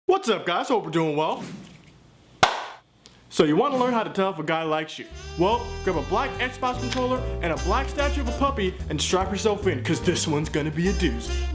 What's up, guys? Hope we're doing well. So you want to learn how to tell if a guy likes you? Well, grab a black Xbox controller and a black statue of a puppy and strap yourself in, because this one's gonna be a doozy.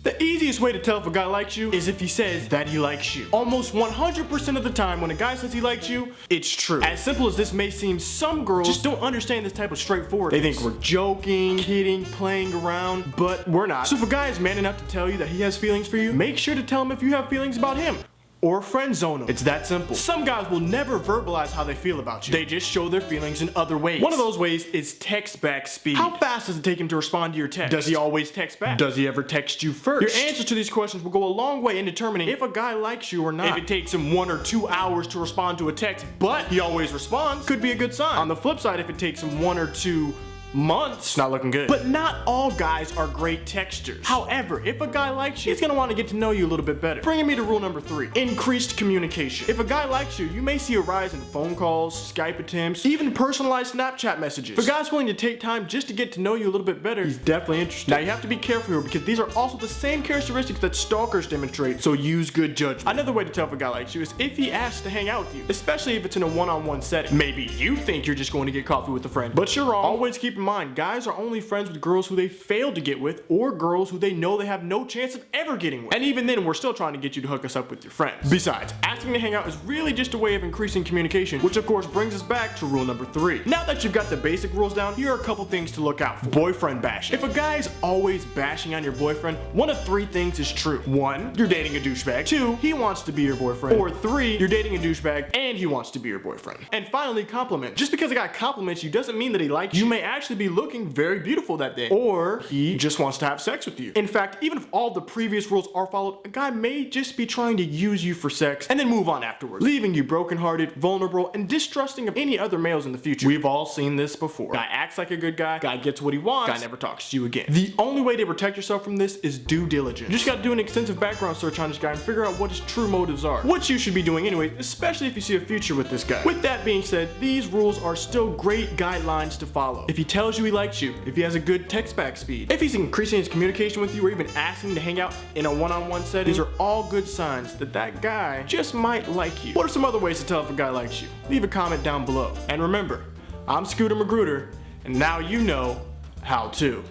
The easiest way to tell if a guy likes you is if he says that he likes you. Almost 100% of the time when a guy says he likes you, it's true. As simple as this may seem, some girls just don't understand this type of straightforward. They think we're joking, kidding, playing around, but we're not. So if a guy is man enough to tell you that he has feelings for you, make sure to tell him if you have feelings about him. Or friend zone them. It's that simple. Some guys will never verbalize how they feel about you. They just show their feelings in other ways. One of those ways is text back speed. How fast does it take him to respond to your text? Does he always text back? Does he ever text you first? Your answers to these questions will go a long way in determining if a guy likes you or not. If it takes him 1 or 2 hours to respond to a text, but he always responds, could be a good sign. On the flip side, if it takes him 1 or 2 months, not looking good. But not all guys are great texters. However, if a guy likes you, he's gonna want to get to know you a little bit better. Bringing me to rule number 3, increased communication. If a guy likes you, you may see a rise in phone calls, Skype attempts, even personalized Snapchat messages. If a guy's willing to take time just to get to know you a little bit better, he's definitely interested. Now you have to be careful here because these are also the same characteristics that stalkers demonstrate, so use good judgment. Another way to tell if a guy likes you is if he asks to hang out with you, especially if it's in a one-on-one setting. Maybe you think you're just going to get coffee with a friend, but you're wrong. Always keep in mind, guys are only friends with girls who they failed to get with or girls who they know they have no chance of ever getting with. And even then, we're still trying to get you to hook us up with your friends. Besides, asking to hang out is really just a way of increasing communication, which of course brings us back to rule number 3. Now that you've got the basic rules down, here are a couple things to look out for. Boyfriend bashing. If a guy is always bashing on your boyfriend, one of 3 things is true. 1, you're dating a douchebag. 2, he wants to be your boyfriend. Or 3, you're dating a douchebag and he wants to be your boyfriend. And finally, compliment. Just because a guy compliments you doesn't mean that he likes you. You may actually be looking very beautiful that day, or he just wants to have sex with you. In fact, even if all the previous rules are followed, a guy may just be trying to use you for sex and then move on afterwards, leaving you brokenhearted, vulnerable, and distrusting of any other males in the future. We've all seen this before. Guy acts like a good guy gets what he wants, guy never talks to you again. The only way to protect yourself from this is due diligence. You just gotta do an extensive background search on this guy and figure out what his true motives are, which you should be doing anyway, especially if you see a future with this guy. With that being said, these rules are still great guidelines to follow. If he tells you he likes you, if he has a good text back speed, if he's increasing his communication with you or even asking to hang out in a one-on-one setting, these are all good signs that that guy just might like you. What are some other ways to tell if a guy likes you? Leave a comment down below. And remember, I'm Scooter Magruder, and now you know how to.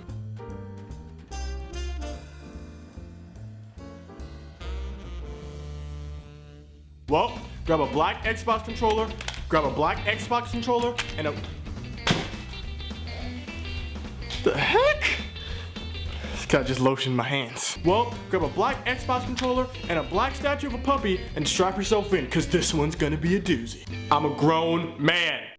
Well, grab a black Xbox controller, and a... The heck? This guy just lotioned my hands. Well, grab a black Xbox controller and a black statue of a puppy and strap yourself in, because this one's gonna be a doozy. I'm a grown man.